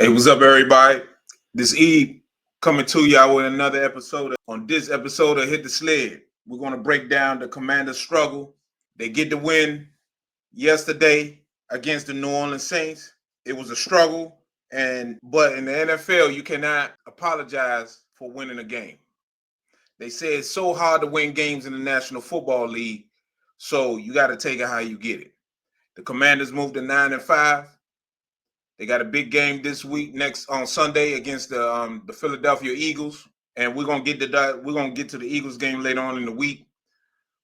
Hey, what's up, everybody? This Eve coming to y'all with another episode. On this episode of Hit the Sled, we're going to break down the Commanders' struggle. They get the win yesterday against the New Orleans Saints. It was a struggle, but in the NFL, you cannot apologize for winning a game. They say it's so hard to win games in the National Football League, so you got to take it how you get it. The Commanders moved to 9-5. They got a big game this week next on Sunday against the Philadelphia Eagles, and we're gonna get to the Eagles game later on in the week.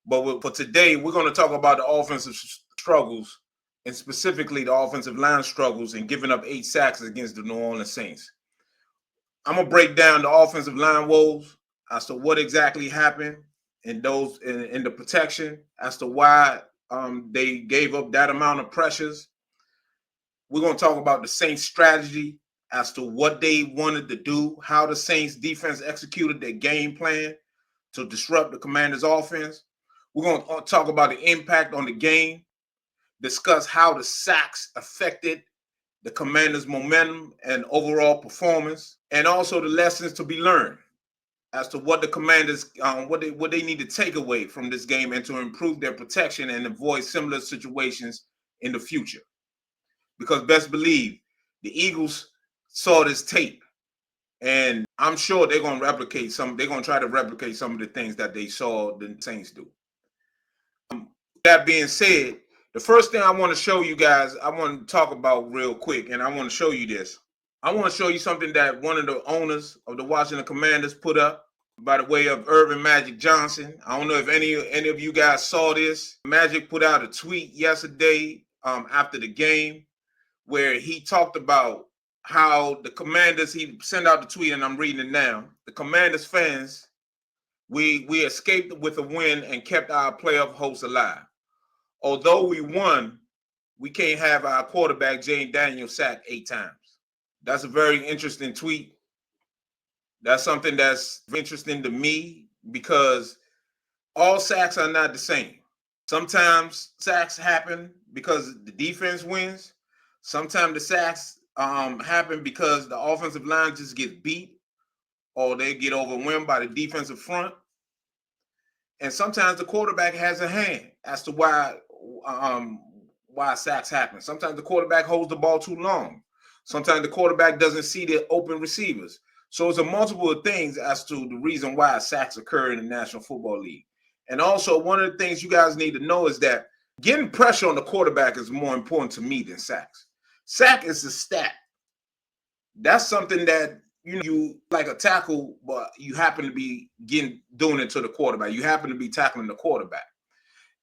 But for today, we're gonna talk about the offensive struggles and specifically the offensive line struggles and giving up 8 sacks against the New Orleans Saints. I'm gonna break down the offensive line woes as to what exactly happened in the protection, as to why they gave up that amount of pressures. We're going to talk about the Saints' strategy as to what they wanted to do, how the Saints defense executed their game plan to disrupt the Commanders' offense. We're going to talk about the impact on the game, discuss how the sacks affected the Commanders' momentum and overall performance, and also the lessons to be learned as to what the Commanders, what they need to take away from this game and to improve their protection and avoid similar situations in the future. Because best believe the Eagles saw this tape, and I'm sure they're going to try to replicate some of the things that they saw the Saints do. That being said, the first thing I want to show you guys, I want to talk about real quick, and I want to show you this. I want to show you something that one of the owners of the Washington Commanders put up by the way of Urban Magic Johnson. I don't know if any of you guys saw this. Magic put out a tweet yesterday after the game, where he talked about how the Commanders, he sent out the tweet, and I'm reading it now. The Commanders fans, we escaped with a win and kept our playoff hopes alive. Although we won, we can't have our quarterback, Jayden Daniels, sacked 8 times. That's a very interesting tweet. That's something that's interesting to me because all sacks are not the same. Sometimes sacks happen because the defense wins. Sometimes the sacks happen because the offensive line just gets beat or they get overwhelmed by the defensive front. And sometimes the quarterback has a hand as to why sacks happen. Sometimes the quarterback holds the ball too long. Sometimes the quarterback doesn't see the open receivers. So it's a multiple of things as to the reason why sacks occur in the National Football League. And also, one of the things you guys need to know is that getting pressure on the quarterback is more important to me than sacks. Sack is a stat. That's something that you like a tackle, but you happen to be doing it to the quarterback. You happen to be tackling the quarterback.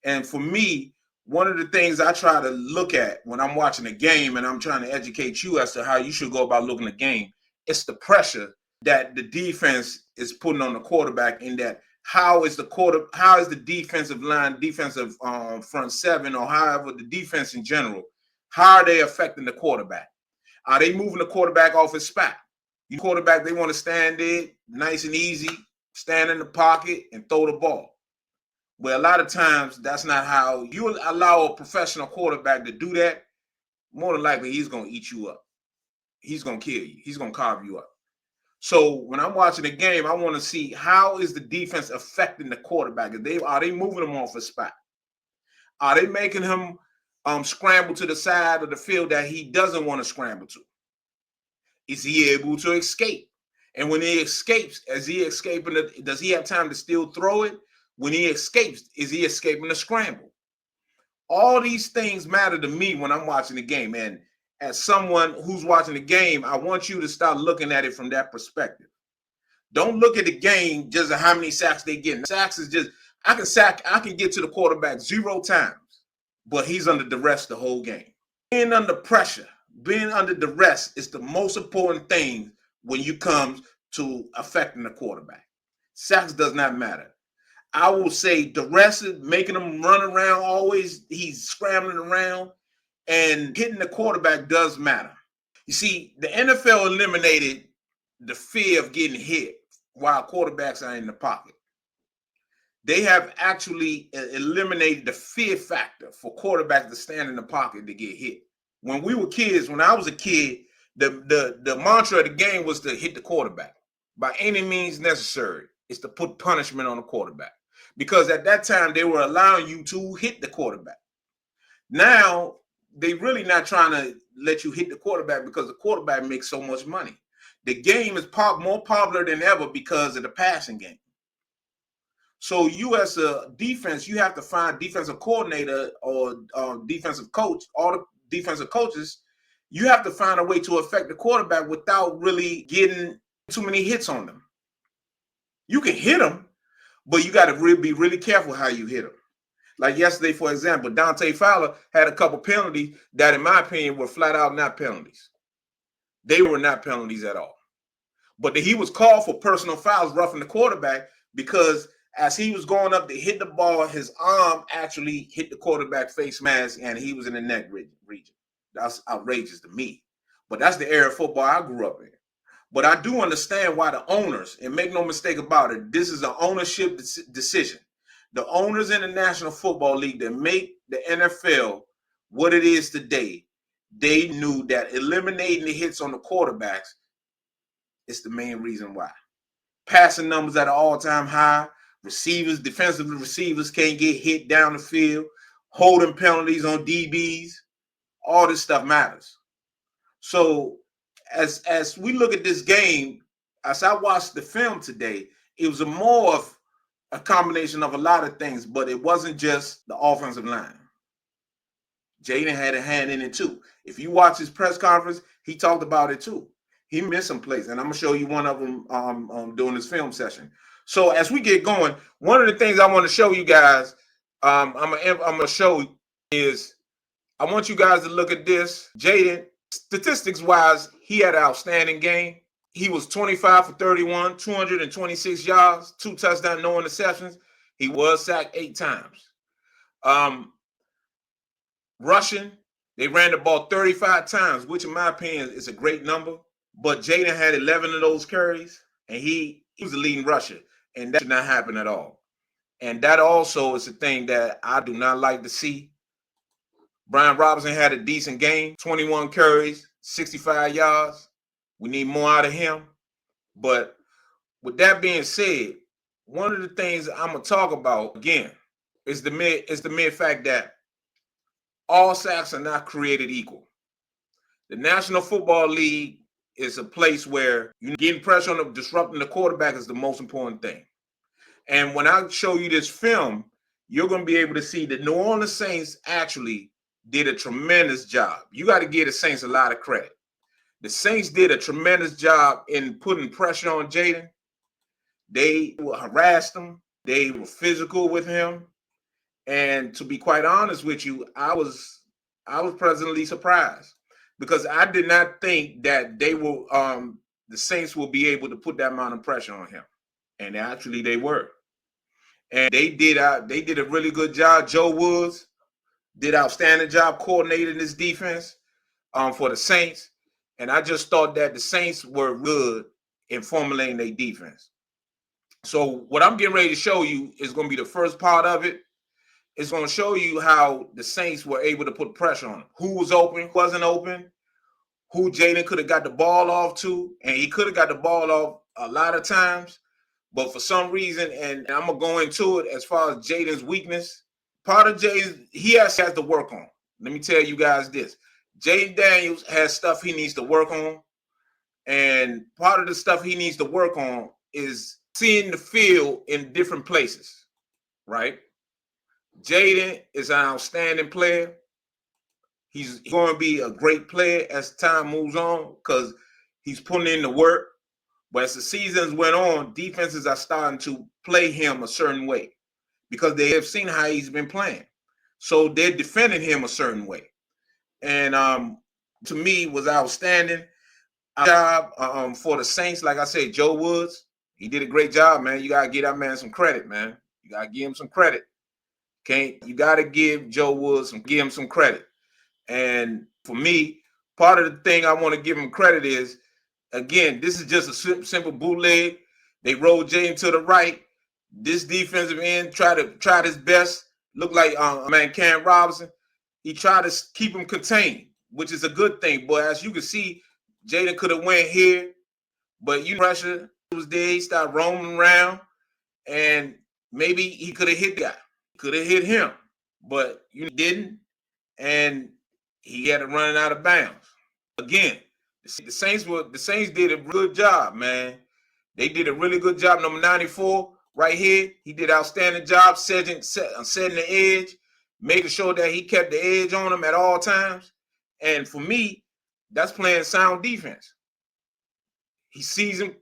And for me, one of the things I try to look at when I'm watching a game and I'm trying to educate you as to how you should go about looking at the game, it's the pressure that the defense is putting on the quarterback. In that, how is the defensive line, defensive front seven, or however the defense in general, how are they affecting the quarterback? Are they moving the quarterback off his spot? The quarterback, they want to stand there, nice and easy, stand in the pocket and throw the ball. Well, a lot of times that's not how you allow a professional quarterback to do that. More than likely, he's going to eat you up. He's going to kill you. He's going to carve you up. So when I'm watching the game, I want to see how is the defense affecting the quarterback. Are they moving him off his spot? Are they making him scramble to the side of the field that he doesn't want to scramble to? Is he able to escape? And when he escapes, does he have time to still throw it? When he escapes, is he escaping the scramble? All these things matter to me when I'm watching the game. And as someone who's watching the game, I want you to start looking at it from that perspective. Don't look at the game just at how many sacks they get. Sacks is just, I can get to the quarterback 0 times, but he's under duress the whole game. Being under pressure, being under duress is the most important thing when you come to affecting the quarterback. Sacks does not matter. I will say duress is making him run around always. He's scrambling around, and hitting the quarterback does matter. You see, the NFL eliminated the fear of getting hit while quarterbacks are in the pocket. They have actually eliminated the fear factor for quarterbacks to stand in the pocket to get hit. When I was a kid, The mantra of the game was to hit the quarterback by any means necessary. It's to put punishment on the quarterback, because at that time they were allowing you to hit the quarterback. Now they really not trying to let you hit the quarterback because the quarterback makes so much money. The game is more popular than ever because of the passing game. So you as a defense, you have to find defensive coordinator or defensive coach, all the defensive coaches, you have to find a way to affect the quarterback without really getting too many hits on them. You can hit them, but you got to be really careful how you hit them. Like yesterday, for example, Dante Fowler had a couple penalties that, in my opinion, were flat out not penalties. They were not penalties at all. But he was called for personal fouls, roughing the quarterback, because as he was going up to hit the ball, his arm actually hit the quarterback face mask, and he was in the neck region. That's outrageous to me. But that's the era of football I grew up in. But I do understand why the owners, and make no mistake about it, this is an ownership decision. The owners in the National Football League that make the NFL what it is today, they knew that eliminating the hits on the quarterbacks is the main reason why. Passing numbers at an all-time high. Receivers, defensive receivers can't get hit down the field. Holding penalties on DBs. All this stuff matters. So as we look at this game, as I watched the film today, it was more of a combination of a lot of things, but it wasn't just the offensive line. Jayden had a hand in it too. If you watch his press conference, he talked about it too. He missed some plays, and I'm gonna show you one of them during this film session. So as we get going, one of the things I want to show you guys, I'm gonna show is I want you guys to look at this. Jayden, statistics wise, he had an outstanding game. He was 25 for 31, 226 yards, 2 touchdowns, no interceptions. He was sacked 8 times. Rushing, they ran the ball 35 times, which in my opinion is a great number. But Jayden had 11 of those carries, and he was the leading rusher. And that should not happen at all. And that also is a thing that I do not like to see. Brian Robinson had a decent game, 21 carries, 65 yards. We need more out of him. But with that being said, one of the things I'm going to talk about, again, is the mere fact that all sacks are not created equal. The National Football League is a place where you getting pressure on them, disrupting the quarterback is the most important thing. And when I show you this film, you're going to be able to see that New Orleans Saints actually did a tremendous job. You got to give the Saints a lot of credit. The Saints did a tremendous job in putting pressure on Jayden. They harassed him. They were physical with him. And to be quite honest with you, I was pleasantly surprised, because I did not think that they will the Saints will be able to put that amount of pressure on him. And actually they were. And they did a really good job. Joe Woods did an outstanding job coordinating this defense for the Saints. And I just thought that the Saints were good in formulating their defense. So what I'm getting ready to show you is going to be the first part of it. It's going to show you how the Saints were able to put pressure on him. Who was open, who wasn't open, who Jayden could have got the ball off to. And he could have got the ball off a lot of times. But for some reason, and I'm going to go into it as far as Jayden's weakness, part of Jayden, he has to work on. Let me tell you guys this. Jayden Daniels has stuff he needs to work on. And part of the stuff he needs to work on is seeing the field in different places, right? Jayden is an outstanding player. He's going to be a great player as time moves on because he's putting in the work. But as the seasons went on, defenses are starting to play him a certain way because they have seen how he's been playing. So they're defending him a certain way. And to me, was outstanding job for the Saints. Like I said, Joe Woods, he did a great job, man. You got to give that man some credit, man. You got to give him some credit. You got to give Joe Woods give him some credit. And for me, part of the thing I want to give him credit is, again, this is just a simple bootleg. They rolled Jayden to the right. This defensive end tried his best. Looked like Cam Robinson. He tried to keep him contained, which is a good thing. But as you can see, Jayden could have went here, but pressure was there. He started roaming around, and maybe he could have hit the guy. Could have hit him, but you didn't, and he had to run out of bounds. Again, the Saints did a good job, man. They did a really good job. Number 94 right here, he did an outstanding job setting the edge, making sure that he kept the edge on him at all times. And for me, that's playing sound defense. He sees him.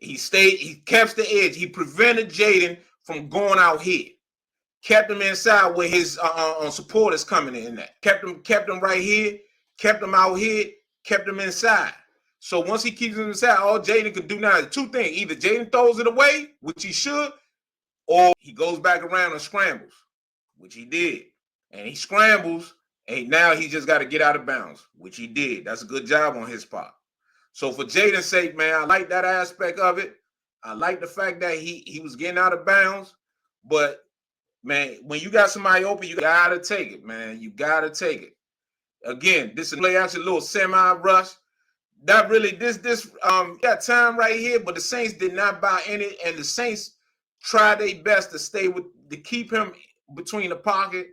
He kept the edge. He prevented Jayden from going out here. Kept him inside where his supporters coming in at. Kept him right here. Kept him out here. Kept him inside. So once he keeps him inside, all Jayden could do now is two things. Either Jayden throws it away, which he should, or he goes back around and scrambles, which he did. And he scrambles, and now he just got to get out of bounds, which he did. That's a good job on his part. So for Jayden's sake, man, I like that aspect of it. I like the fact that he was getting out of bounds. But, man, when you got somebody open, you got to take it, man. You got to take it. Again, this is play action, little semi-rush. That really, got time right here, but the Saints did not buy any, and the Saints tried their best to keep him between the pocket.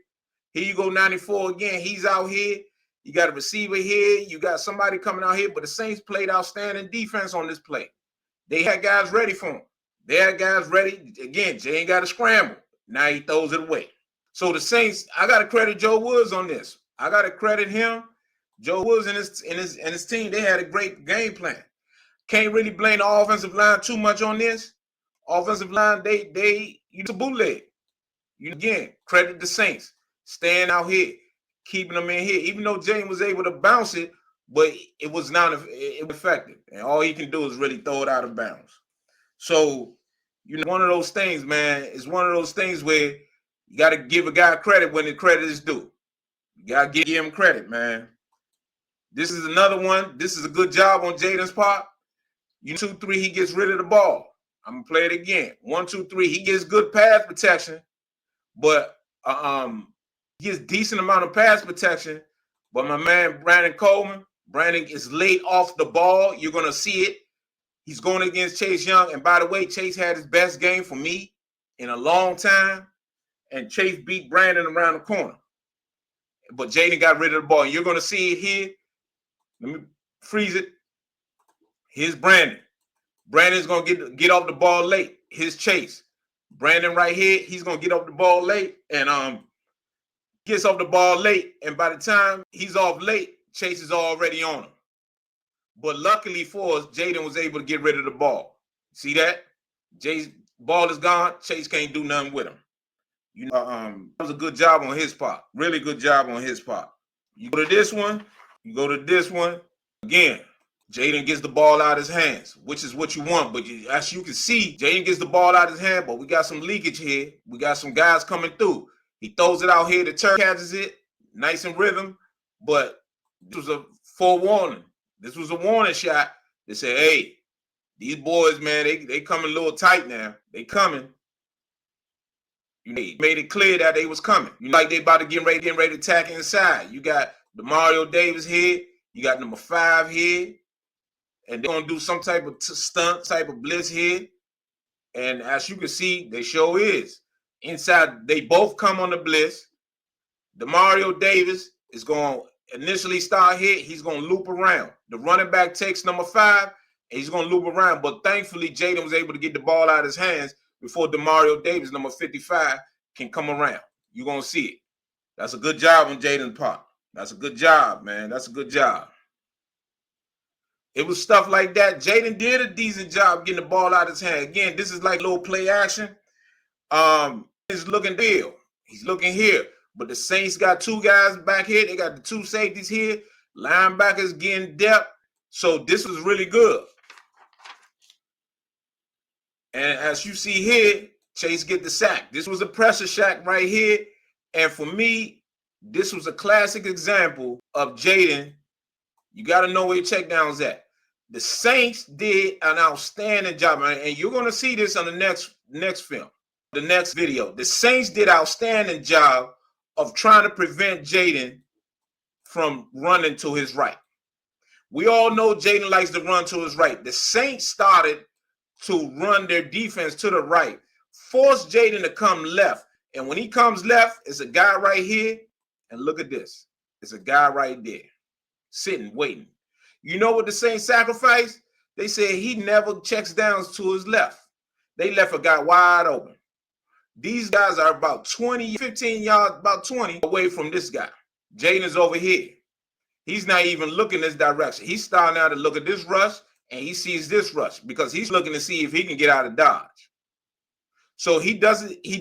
Here you go, 94 again. He's out here. You got a receiver here. You got somebody coming out here, but the Saints played outstanding defense on this play. They had guys ready for him. They had guys ready. Again, Jay ain't got to scramble. Now he throws it away. So the Saints, I got to credit Joe Woods on this. I got to credit him. Joe Woods and his team, they had a great game plan. Can't really blame the offensive line too much on this. Offensive line, they use a bootleg. Again, credit the Saints. Staying out here, keeping them in here. Even though Jayden was able to bounce it, but it was not effective. And all he can do is really throw it out of bounds. So, one of those things, man, is one of those things where you got to give a guy credit when the credit is due. You got to give him credit, man. This is another one. This is a good job on Jayden's part. 2, 3, he gets rid of the ball. I'm going to play it again. 1, 2, 3, he gets good pass protection, but he gets decent amount of pass protection. But my man, Brandon is late off the ball. You're going to see it. He's going against Chase Young. And by the way, Chase had his best game for me in a long time. And Chase beat Brandon around the corner. But Jayden got rid of the ball. And you're going to see it here. Let me freeze it. Here's Brandon. Brandon's going to get off the ball late. Here's Chase. Brandon right here, he's going to get off the ball late. And gets off the ball late. And by the time he's off late, Chase is already on him. But luckily for us, Jayden was able to get rid of the ball. See that? Jay's ball is gone. Chase can't do nothing with him. That was a good job on his part. Really good job on his part. You go to this one. You go to this one. Again, Jayden gets the ball out of his hands, which is what you want. But as you can see, Jayden gets the ball out of his hand, but we got some leakage here. We got some guys coming through. He throws it out here. The turn catches it. Nice in rhythm. But this was a forewarning. This was a warning shot. They said, hey, these boys, man, they coming a little tight now. They coming. Made it clear that they was coming. Like they about to get ready to attack inside. You got Mario Davis here. You got number 5 here. And they're going to do some type of stunt, type of blitz here. And as you can see, they sure is. Inside, they both come on the blitz. Mario Davis is going to initially start here. He's going to loop around. The running back takes number 5, and he's going to loop around. But thankfully, Jayden was able to get the ball out of his hands before Mario Davis, number 55, can come around. You're going to see it. That's a good job on Jayden's part. That's a good job, man. That's a good job. It was stuff like that. Jayden did a decent job getting the ball out of his hand. Again, this is like little play action. He's looking there. He's looking here. But the Saints got 2 guys back here. They got the 2 safeties here. Linebackers getting depth. So this was really good. And as you see here, Chase get the sack. This was a pressure sack right here. And for me, this was a classic example of Jayden. You got to know where your checkdowns at. The Saints did an outstanding job, man, and you're going to see this on the next film, the next video. The Saints did an outstanding job of trying to prevent Jayden from running to his right. We all know Jayden likes to run to his right. The Saints started to run their defense to the right, force Jayden to come left. And when he comes left, it's a guy right here. And look at this. It's a guy right there, sitting, waiting. You know what the Saints sacrificed? They said he never checks down to his left. They left a guy wide open. These guys are about 20, 15 yards, about 20 away from this guy. Jayden is over here. He's not even looking this direction. He's starting now to look at this rush, and he sees this rush because he's looking to see if he can get out of dodge. So he's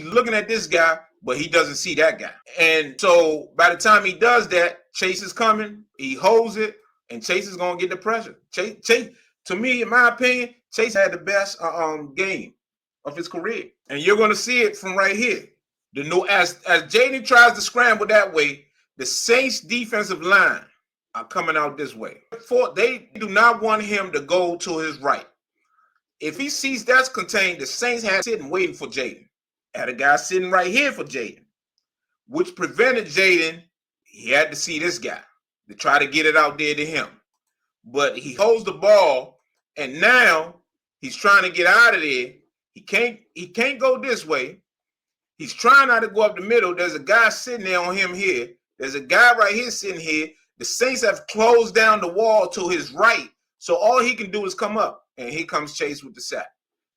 looking at this guy, but he doesn't see that guy. And so by the time he does that, Chase is coming, he holds it, and Chase is going to get the pressure. Chase, to me, in my opinion, Chase had the best game of his career. And you're going to see it from right here. As Jayden tries to scramble that way, the Saints defensive line are coming out this way. They do not want him to go to his right. If he sees that's contained, the Saints had sitting waiting for Jayden. Had a guy sitting right here for Jayden, which prevented Jayden. He had to see this guy to try to get it out there to him. But he holds the ball, and now he's trying to get out of there. He can't go this way. He's trying not to go up the middle. There's a guy sitting there on him here. There's a guy right here sitting here. The Saints have closed down the wall to his right, so all he can do is come up, and here comes Chase with the sack.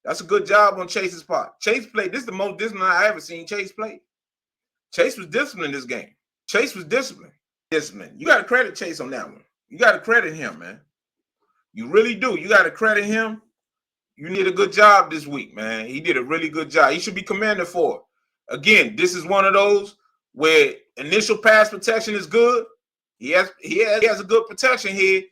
That's a good job on Chase's part. Chase played. This is the most disciplined I ever seen Chase play. Chase was disciplined in this game. Chase was disciplined. You got to credit Chase on that one. You got to credit him, man. You really do. You got to credit him. You did a good job this week, man. He did a really good job. He should be commended for it. Again, this is one of those where initial pass protection is good. He has a good protection here.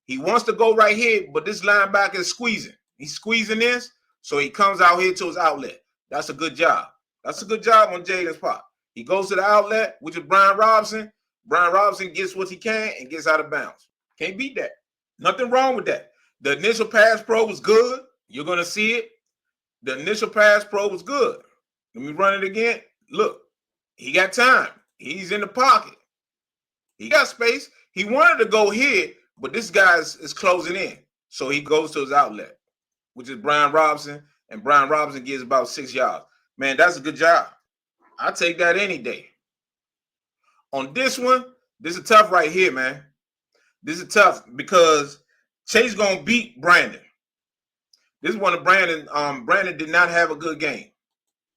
He wants to go right here, but this linebacker is squeezing. He's squeezing this, so he comes out here to his outlet. That's a good job. That's a good job on Jayden's part. He goes to the outlet, which is Brian Robinson. Brian Robinson gets what he can and gets out of bounds. Can't beat that. Nothing wrong with that. The initial pass pro was good. You're going to see it. The initial pass pro was good. Let me run it again. Look, he got time. He's in the pocket. He got space. He wanted to go here, but this guy is closing in. So he goes to his outlet, which is Brian Robinson, and Brian Robinson gives about 6 yards. Man, that's a good job. I take that any day. On this one, this is tough right here, man. This is tough because Chase gonna beat Brandon. This is one of Brandon. Brandon did not have a good game.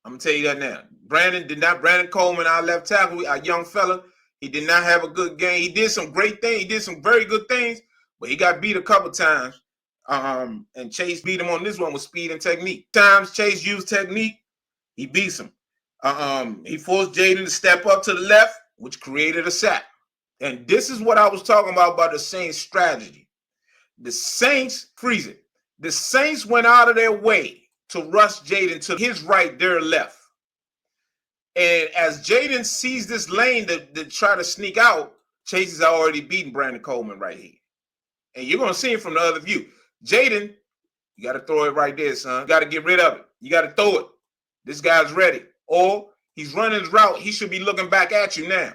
I'm gonna tell you that now. Brandon Coleman, our left tackle, our young fella, he did not have a good game. He did some great things. He did some very good things, but he got beat a couple times. And Chase beat him on this one with speed and technique. Times Chase used technique, he beats him. He forced Jayden to step up to the left, which created a sack. And this is what I was talking about the Saints' strategy. The Saints freeze it. The Saints went out of their way to rush Jayden to his right, their left. And as Jayden sees this lane to try to sneak out, Chase has already beaten Brandon Coleman right here. And you're going to see it from the other view. Jayden, you got to throw it right there, son. You got to get rid of it. You got to throw it. This guy's ready. Or he's running his route. He should be looking back at you now.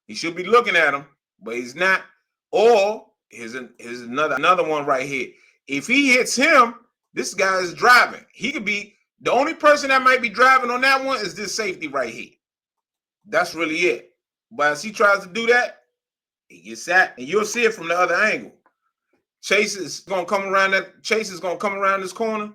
He should be looking at him, but he's not. Or here's another one right here. If he hits him, this guy is driving. He could be the only person that might be driving on that one is this safety right here. That's really it. But as he tries to do that, he gets sacked, and you'll see it from the other angle. Chase is gonna come around this corner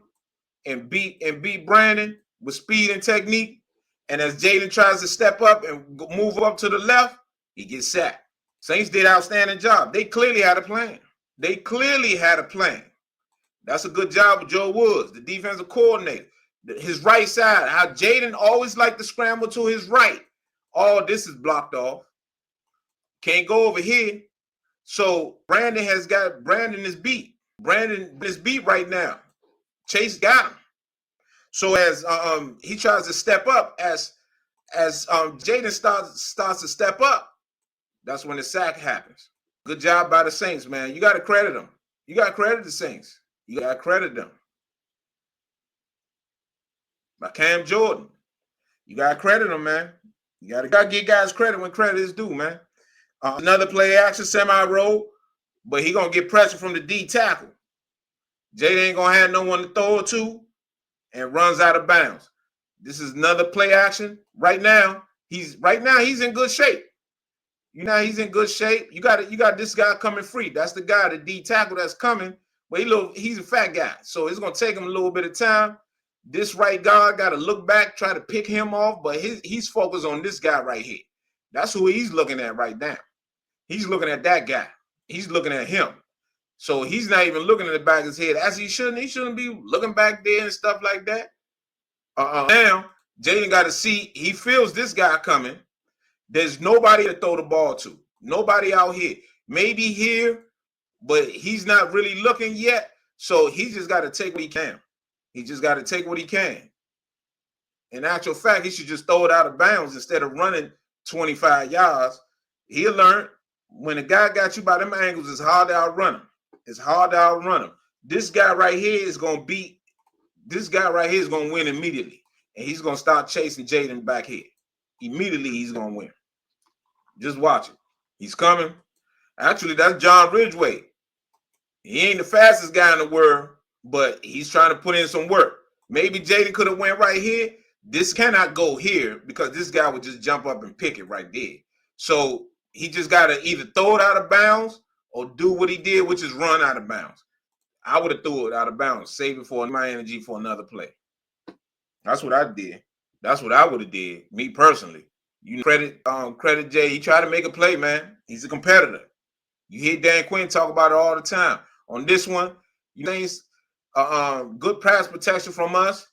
and beat Brandon with speed and technique. And as Jayden tries to step up and move up to the left, he gets sacked. Saints did an outstanding job. They clearly had a plan. That's a good job with Joe Woods, the defensive coordinator. His right side, how Jayden always liked to scramble to his right. All this is blocked off. Can't go over here. So Brandon is beat. Brandon is beat right now. Chase got him. So as he tries to step up, as Jayden starts to step up, that's when the sack happens. Good job by the Saints, man. You got to credit them. You got to credit the Saints. You got to credit them. By Cam Jordan. You got to credit them, man. You got to give guys credit when credit is due, man. Another play action, semi-roll. but he gonna get pressure from the D tackle. Jayden ain't gonna have no one to throw it to, and runs out of bounds. This is another play action. Right now, he's in good shape. He's in good shape. You got this guy coming free. That's the guy, the D tackle that's coming. But he's a fat guy, so it's gonna take him a little bit of time. This right guard got to look back, try to pick him off, but he's focused on this guy right here. That's who he's looking at right now. He's looking at that guy. He's looking at him. So he's not even looking at the back of his head as he shouldn't. He shouldn't be looking back there and stuff like that. Now, Jayden got to see, he feels this guy coming. There's nobody to throw the ball to. Nobody out here. Maybe here, but he's not really looking yet. So he just got to take what he can. He just got to take what he can. In actual fact, he should just throw it out of bounds instead of running 25 yards. He'll learn when a guy got you by them angles, it's hard to outrun him. It's hard to outrun him. This guy right here is going to win immediately. And he's going to start chasing Jayden back here. Immediately, he's going to win. Just watch it. He's coming. Actually, that's John Ridgway. He ain't the fastest guy in the world, but he's trying to put in some work. Maybe Jayden could have went right here. This cannot go here because this guy would just jump up and pick it right there. So he just got to either throw it out of bounds or do what he did, which is run out of bounds. I would have threw it out of bounds, save it for my energy for another play. That's what I did. That's what I would have did, me personally. You credit Jay. He tried to make a play, man. He's a competitor. You hear Dan Quinn talk about it all the time. On this one, good pass protection from us.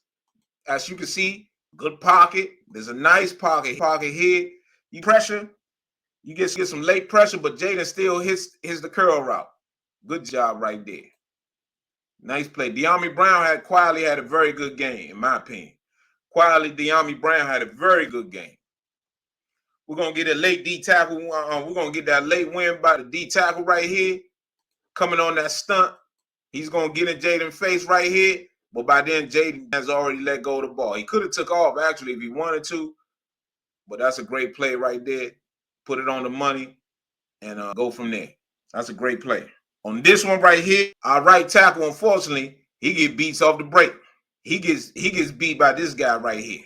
As you can see, good pocket. There's a nice pocket here. You pressure. You get some late pressure, but Jayden still hits the curl route. Good job right there. Nice play. De'Ami Brown quietly had a very good game, in my opinion. Quietly, De'Ami Brown had a very good game. We're going to get a late D tackle. We're going to get that late win by the D tackle right here. Coming on that stunt. He's going to get in Jayden's face right here. But by then, Jayden has already let go of the ball. He could have took off, actually, if he wanted to. But that's a great play right there. Put it on the money and go from there. That's a great play. On this one right here, our right tackle, unfortunately, he gets beats off the break. He gets beat by this guy right here.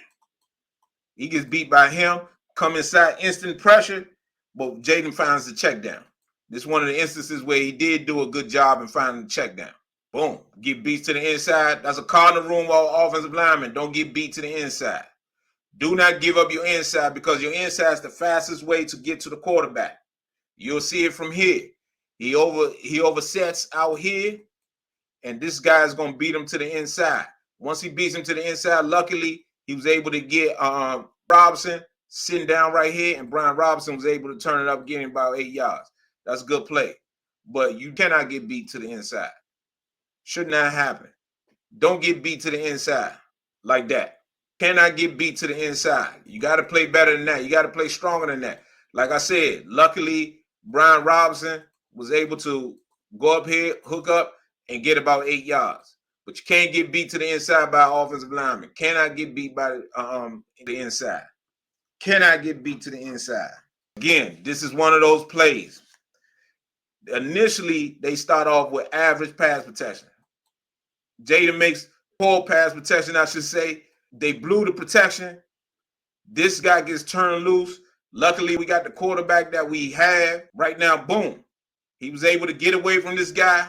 He gets beat by him. Come inside, instant pressure, but Jayden finds the check down. This is one of the instances where he did do a good job in finding the check down. Boom. Get beat to the inside. That's a cardinal rule of offensive linemen. Don't get beat to the inside. Do not give up your inside because your inside is the fastest way to get to the quarterback. You'll see it from here. He oversets out here, and this guy is going to beat him to the inside. Once he beats him to the inside, luckily, he was able to get Robinson sitting down right here, and Brian Robinson was able to turn it up, getting about 8 yards. That's a good play. But you cannot get beat to the inside. Should not happen. Don't get beat to the inside like that. Cannot get beat to the inside. You got to play better than that. You got to play stronger than that. Like I said, luckily, Brian Robinson was able to go up here, hook up, and get about 8 yards. But you can't get beat to the inside by an offensive lineman. Cannot get beat by the inside. Cannot get beat to the inside. Again, this is one of those plays. Initially, they start off with average pass protection. Jayden makes poor pass protection, I should say. They blew the protection. This guy gets turned loose. Luckily, we got the quarterback that we have. Right now, boom. He was able to get away from this guy.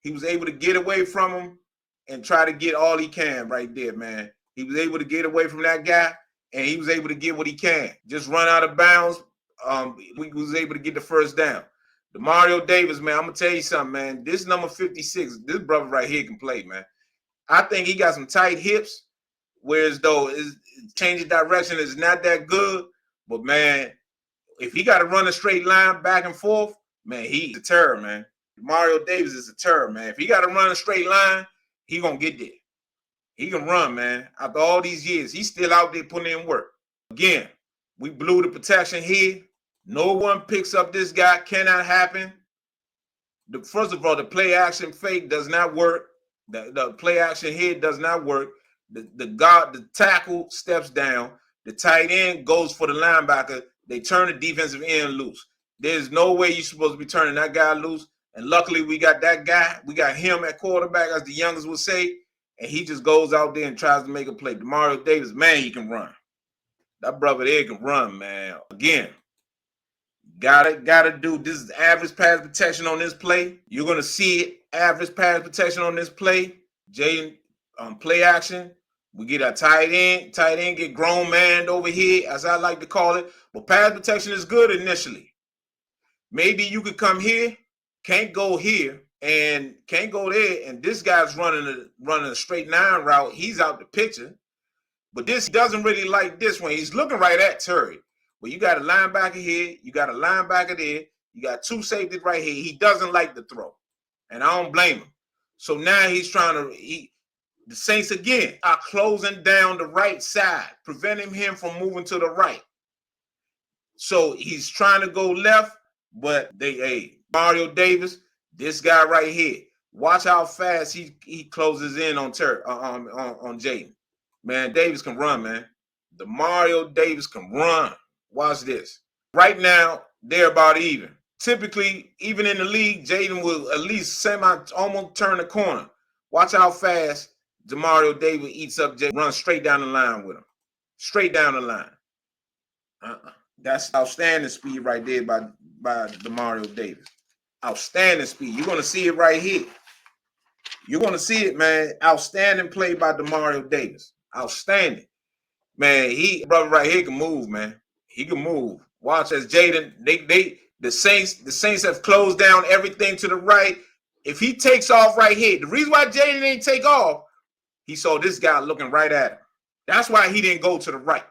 He was able to get away from him and try to get all he can right there, man. He was able to get away from that guy, and he was able to get what he can. Just run out of bounds. We was able to get the first down. Demario Davis, man, I'm going to tell you something, man. This number 56, this brother right here can play, man. I think he got some tight hips, whereas though his changing direction is not that good. But, man, if he got to run a straight line back and forth, man, he's a terror, man. Demario Davis is a terror, man. If he got to run a straight line, he going to get there. He can run, man. After all these years, he's still out there putting in work. Again, we blew the protection here. No one picks up this guy. Cannot happen. First of all, the play action fake does not work. The play action here does not work. The tackle steps down. The tight end goes for the linebacker. They turn the defensive end loose. There's no way you're supposed to be turning that guy loose. And luckily we got that guy. We got him at quarterback, as the youngest would say. And he just goes out there and tries to make a play. Demario Davis, man, he can run. That brother there can run, man. Again, gotta do. This is average pass protection on this play. You're gonna see it. Average pass protection on this play. Jayden, play action. We get a tight end. Tight end get grown man over here, as I like to call it. But pass protection is good initially. Maybe you could come here, can't go here, and can't go there, and this guy's running a straight 9 route. He's out the picture. But this doesn't really like this one. He's looking right at Terry. Well, you got a linebacker here. You got a linebacker there. You got 2 safeties right here. He doesn't like the throw. And I don't blame him. So now he's trying to the Saints again are closing down the right side, preventing him from moving to the right. So he's trying to go left, but Mario Davis, this guy right here. Watch how fast he closes in on Jayden. Man, Davis can run, man. Demario Davis can run. Watch this. Right now, they're about even. Typically, even in the league, Jayden will at least almost turn the corner. Watch how fast Demario Davis eats up Jayden. Runs straight down the line with him. Straight down the line. That's outstanding speed right there by Demario Davis. Outstanding speed. You're going to see it right here. You're going to see it, man. Outstanding play by Demario Davis. Outstanding. Man, brother right here can move, man. He can move. Watch as Jayden, the Saints have closed down everything to the right. If he takes off right here, the reason why Jayden ain't take off, he saw this guy looking right at him. That's why he didn't go to the right.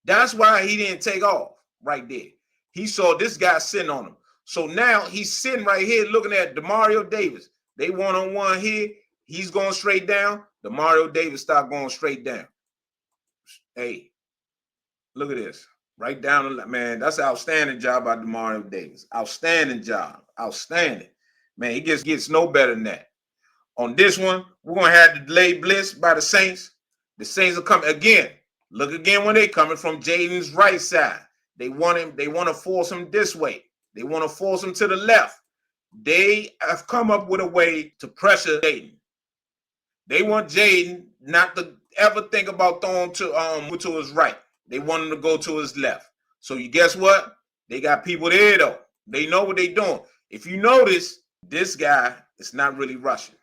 That's why he didn't take off right there. He saw this guy sitting on him. So now he's sitting right here looking at Demario Davis. They one-on-one here. He's going straight down. Demario Davis stopped going straight down. Hey, look at this. Right down the man. That's an outstanding job by Demario Davis. Outstanding job. Outstanding. Man, he just gets no better than that. On this one, we're going to have the delayed blitz by the Saints. The Saints are coming again. Look again when they're coming from Jayden's right side. They want to force him this way. They want to force him to the left. They have come up with a way to pressure Jayden. They want Jayden not to ever think about throwing to his right. They want him to go to his left. So you guess what? They got people there though. They know what they're doing. If you notice, this guy is not really rushing.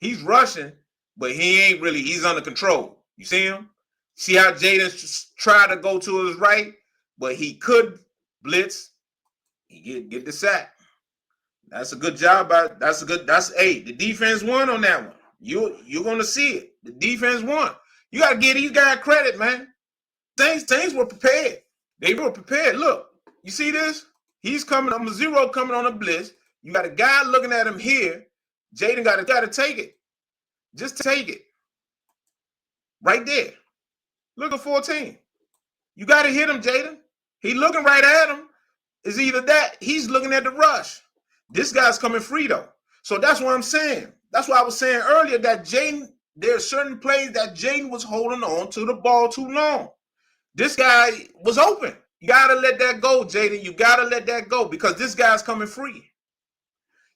He's rushing, but he ain't really. He's under control. You see him? See how Jayden tried to go to his right, but he could blitz. He get the sack. That's a good job. The defense won on that one. You're gonna see it. The defense won. You gotta give these guys credit, man. Saints were prepared. They were prepared. Look, you see this? He's coming on a 0 coming on a blitz. You got a guy looking at him here. Jayden got to take it. Just take it. Right there. Look at 14. You got to hit him, Jayden. He looking right at him. It's either that. He's looking at the rush. This guy's coming free, though. So that's what I'm saying. That's why I was saying earlier that Jayden, there are certain plays that Jayden was holding on to the ball too long. This guy was open. You got to let that go, Jayden. You got to let that go because this guy's coming free.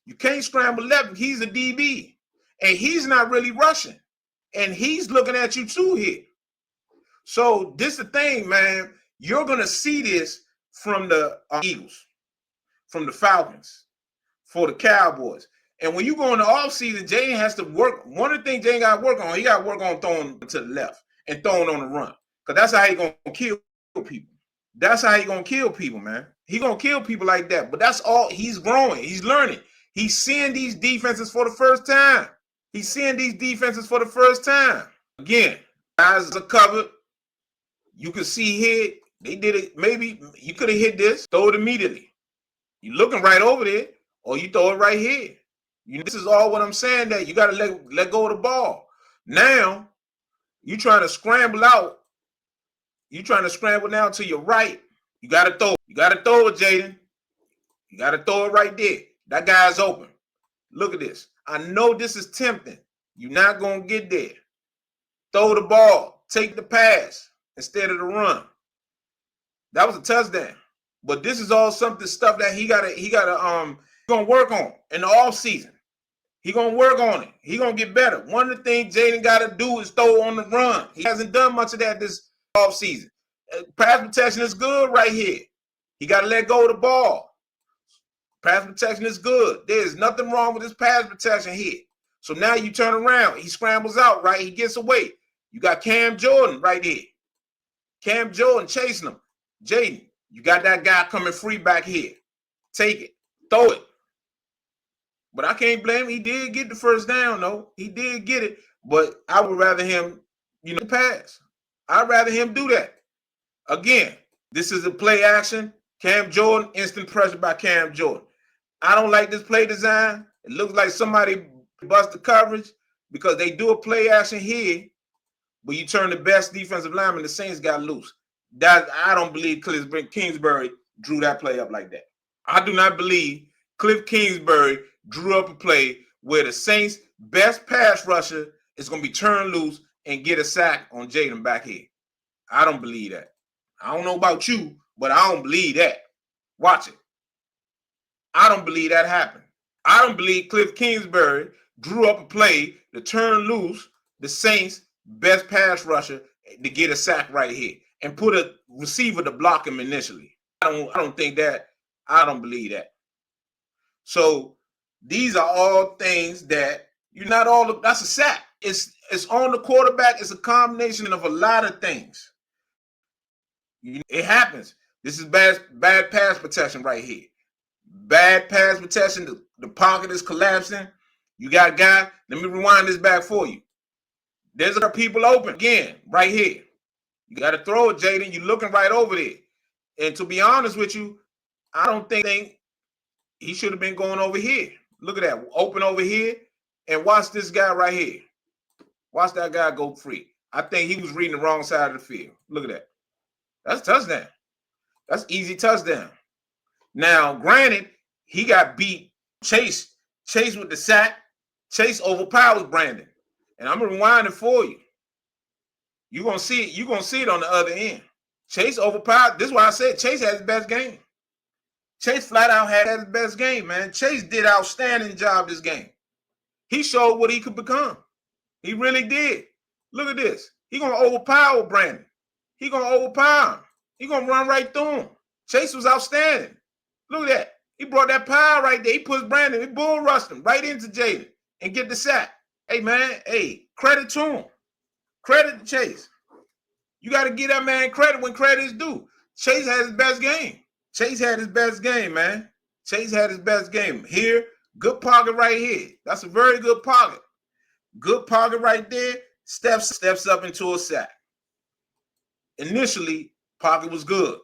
You can't scramble left. He's a DB, and he's not really rushing, and he's looking at you too here. So this is the thing, man. You're going to see this from the Eagles, from the Falcons, for the Cowboys. And when you go in the offseason, Jayden has to work. One of the things Jayden got to work on, he got to work on throwing to the left and throwing on the run. Because that's how he's going to kill people. That's how he's going to kill people, man. He's going to kill people like that. But that's all. He's growing. He's learning. He's seeing these defenses for the first time. Again, guys are covered. You can see here, they did it. Maybe you could have hit this, throw it immediately. You're looking right over there, or you throw it right here. This is all what I'm saying, that you got to let go of the ball. Now, you're trying to scramble out. You're trying to scramble now to your right. You got to throw. You got to throw it, Jayden. You got to throw it right there. That guy's open. Look at this. I know this is tempting. You're not going to get there. Throw the ball. Take the pass instead of the run. That was a touchdown. But this is all stuff that he gotta going to work on in the offseason. He going to work on it. He going to get better. One of the things Jayden got to do is throw on the run. He hasn't done much of that this offseason. Pass protection is good right here. He got to let go of the ball. Pass protection is good. There's nothing wrong with his pass protection here. So now you turn around. He scrambles out, right? He gets away. You got Cam Jordan right here. Cam Jordan chasing him. Jayden, you got that guy coming free back here. Take it. Throw it. But I can't blame him. He did get the first down, though. He did get it. But I would rather him, pass. I'd rather him do that. Again, this is a play action. Cam Jordan, instant pressure by Cam Jordan. I don't like this play design. It looks like somebody bust the coverage because they do a play action here, but you turn the best defensive lineman, the Saints got loose. I don't believe Cliff Kingsbury drew that play up like that. I do not believe Cliff Kingsbury drew up a play where the Saints' best pass rusher is going to be turned loose and get a sack on Jayden back here. I don't believe that. I don't know about you, but I don't believe that. Watch it. I don't believe that happened. I don't believe Cliff Kingsbury drew up a play to turn loose the Saints' best pass rusher to get a sack right here and put a receiver to block him initially. I don't think that. I don't believe that. So these are all things that that's a sack. It's on the quarterback. It's a combination of a lot of things. It happens. This is bad pass protection right here. Bad pass protection. The pocket is collapsing. You got a guy. Let me rewind this back for you. There's other people open again right here. You got to throw it, Jayden. You're looking right over there. And to be honest with you, I don't think he should have been going over here. Look at that. Open over here. And watch this guy right here. Watch that guy go free. I think he was reading the wrong side of the field. Look at that. That's touchdown. That's easy touchdown. Now, granted, he got beat. Chase with the sack. Chase overpowers Brandon. And I'm going to rewind it for you. You're going to see it. You're going to see it on the other end. Chase overpowered. This is why I said Chase had his best game. Chase flat out had his best game, man. Chase did an outstanding job this game. He showed what he could become. He really did. Look at this. He's going to overpower Brandon. He's going to overpower him. He's going to run right through him. Chase was outstanding. Look at that. He brought that power right there. He pushed Brandon. He bull rushed him right into Jayden and get the sack. Hey, man. Hey, credit to him. Credit to Chase. You got to give that man credit when credit is due. Chase had his best game. Chase had his best game, man. Chase had his best game. Here, good pocket right here. That's a very good pocket. Good pocket right there. Steps up into a sack. Initially, pocket was good.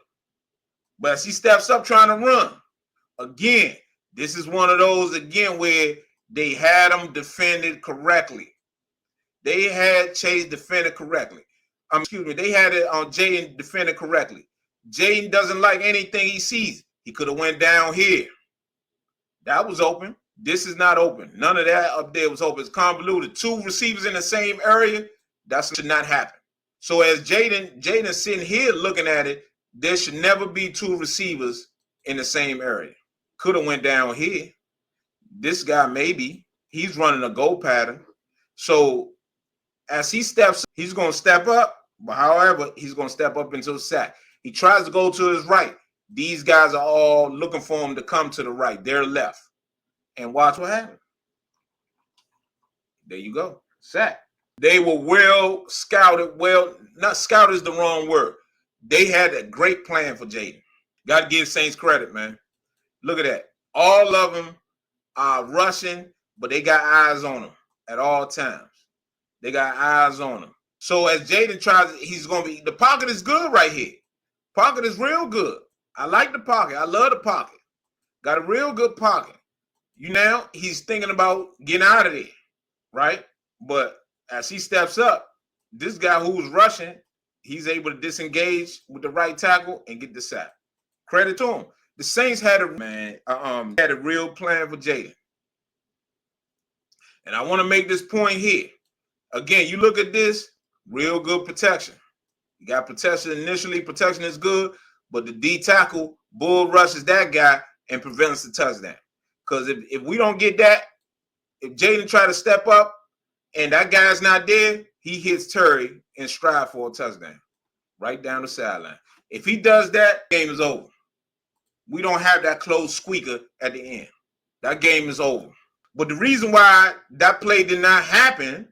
But as he steps up trying to run, again, this is one of those, again, where they had him defended correctly. They had Chase defended correctly. They had it on Jayden defended correctly. Jayden doesn't like anything he sees. He could have went down here. That was open. This is not open. None of that up there was open. It's convoluted. Two receivers in the same area, that should not happen. So as Jayden sitting here looking at it, there should never be two receivers in the same area. Could have went down here. This guy maybe. He's running a go pattern. So as he steps, he's going to step up. But however, he's going to step up into the sack. He tries to go to his right. These guys are all looking for him to come to the right. They're left. And watch what happens. There you go. Sack. They were well scouted. Well, not scouted is the wrong word. They had a great plan for Jayden. Got to give Saints credit, man. Look at that. All of them are rushing, but they got eyes on them at all times. They got eyes on them. So as Jayden tries, he's going to be, the pocket is good right here. Pocket is real good. I like the pocket. I love the pocket. Got a real good pocket. Now he's thinking about getting out of there, right? But as he steps up, this guy who's rushing, he's able to disengage with the right tackle and get the sack. Credit to him. The Saints had a real plan for Jayden. And I want to make this point here. Again, you look at this, real good protection. You got protection initially. Protection is good, but the D tackle bull rushes that guy and prevents the touchdown. Because if we don't get that, if Jayden try to step up and that guy's not there, he hits Terry in stride for a touchdown right down the sideline. If he does that, game is over. We don't have that close squeaker at the end. That game is over. But the reason why that play did not happen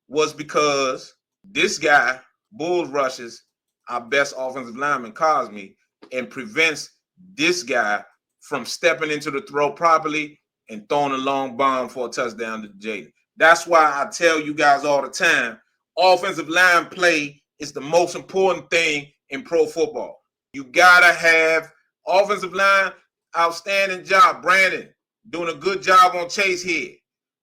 was because this guy bull rushes our best offensive lineman, Cosme, and prevents this guy from stepping into the throw properly and throwing a long bomb for a touchdown to Jayden. That's why I tell you guys all the time, offensive line play is the most important thing in pro football. You gotta have offensive line, outstanding job. Brandon doing a good job on Chase here.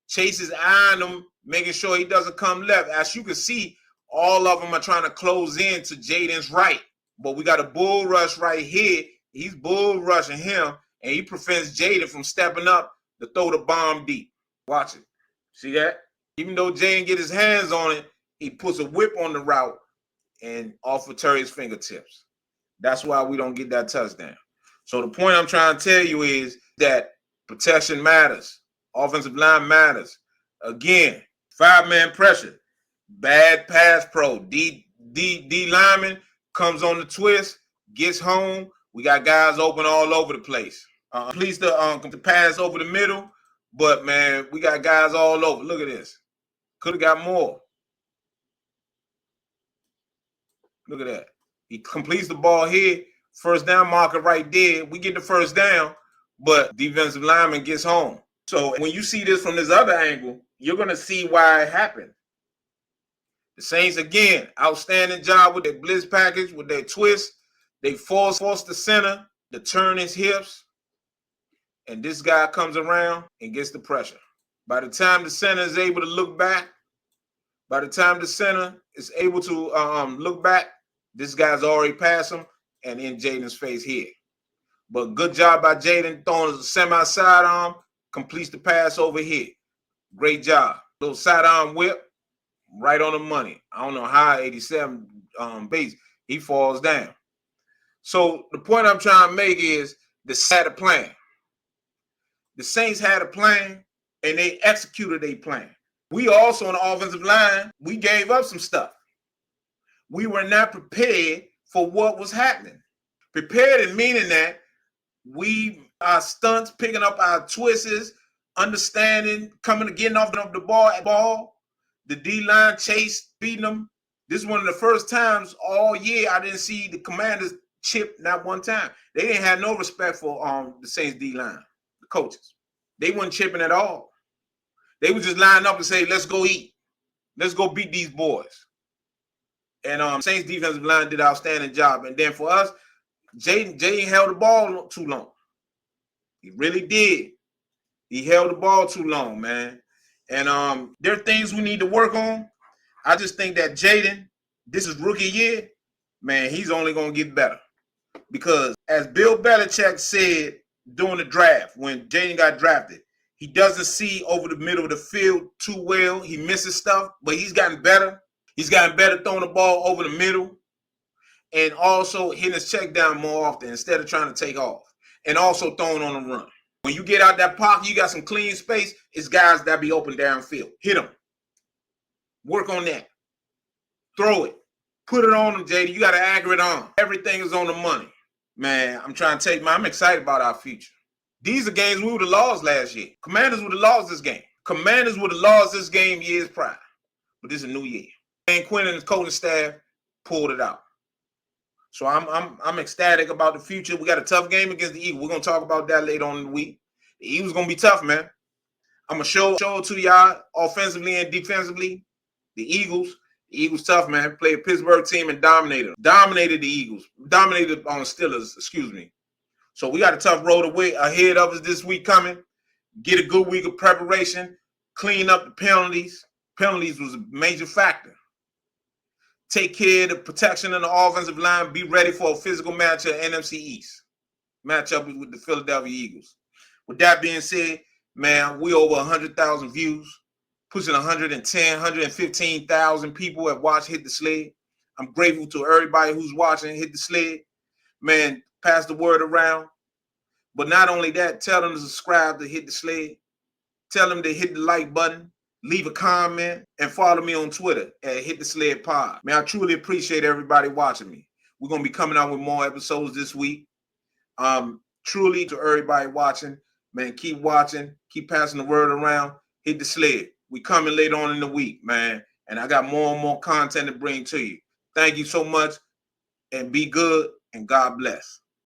Chase is eyeing him, making sure he doesn't come left. As you can see, all of them are trying to close in to Jayden's right. But we got a bull rush right here. He's bull rushing him, and he prevents Jayden from stepping up to throw the bomb deep. Watch it. See that? Even though Jayden get his hands on it, he puts a whip on the route and off of Terry's fingertips. That's why we don't get that touchdown. So the point I'm trying to tell you is that protection matters. Offensive line matters. Again, 5-man pressure. Bad pass pro. D lineman comes on the twist, gets home. We got guys open all over the place. Please to pass over the middle, but man, we got guys all over. Look at this. Could have got more. Look at that. He completes the ball here. First down marker right there. We get the first down, but defensive lineman gets home. So when you see this from this other angle, you're going to see why it happened. The Saints, again, outstanding job with their blitz package, with their twist. They force the center to turn his hips, and this guy comes around and gets the pressure. By the time the center is able to look back, look back, this guy's already passed him and in Jayden's face here. But good job by Jayden throwing a semi-sidearm, completes the pass over here. Great job. Little sidearm whip, right on the money. I don't know how 87 base, he falls down. So the point I'm trying to make is the Saints had a plan. The Saints had a plan, and they executed a plan. We also on the offensive line, we gave up some stuff. We were not prepared for what was happening. Prepared in meaning that our stunts, picking up our twists, understanding, coming and getting off the ball. The D-line chase, beating them. This is one of the first times all year I didn't see the Commanders chip not one time. They didn't have no respect for the Saints D-line, the coaches. They weren't chipping at all. They would just line up and say, let's go eat. Let's go beat these boys. And Saints defensive line did an outstanding job. And then for us, Jayden held the ball too long. He really did. He held the ball too long, man. And there are things we need to work on. I just think that Jayden, this is rookie year, man, he's only going to get better. Because as Bill Belichick said during the draft, when Jayden got drafted, he doesn't see over the middle of the field too well. He misses stuff, but he's gotten better. He's gotten better throwing the ball over the middle and also hitting his check down more often instead of trying to take off, and also throwing on the run. When you get out that pocket, you got some clean space, it's guys that be open downfield. Hit them. Work on that. Throw it. Put it on them, JD. You got an accurate arm. Everything is on the money. Man, I'm excited about our future. These are games we would have lost last year. Commanders would have lost this game. Commanders would have lost this game years prior. But this is a new year. And Quinn and his coaching staff pulled it out. So I'm ecstatic about the future. We got a tough game against the Eagles. We're going to talk about that later on in the week. The Eagles going to be tough, man. I'm going to show it to y'all offensively and defensively. The Eagles tough, man. Played a Pittsburgh team and dominated them. Dominated the Eagles. Dominated on the Steelers, excuse me. So we got a tough road ahead of us this week coming. Get a good week of preparation. Clean up the penalties. Penalties was a major factor. Take care of the protection in the offensive line. Be ready for a physical matchup at NFC East. Matchup with the Philadelphia Eagles. With that being said, man, we over 100,000 views. Pushing 110, 115,000 people have watched Hit the Sled. I'm grateful to everybody who's watching Hit the Sled. Man, pass the word around. But not only that, tell them to subscribe to Hit the Sled. Tell them to hit the like button, leave a comment, and follow me on Twitter at Hit the Sled Pod. Man, I truly appreciate everybody watching me. We're going to be coming out with more episodes this week. Truly to everybody watching, man, keep watching, keep passing the word around. Hit the Sled. We coming later on in the week, man. And I got more and more content to bring to you. Thank you so much, and be good, and God bless.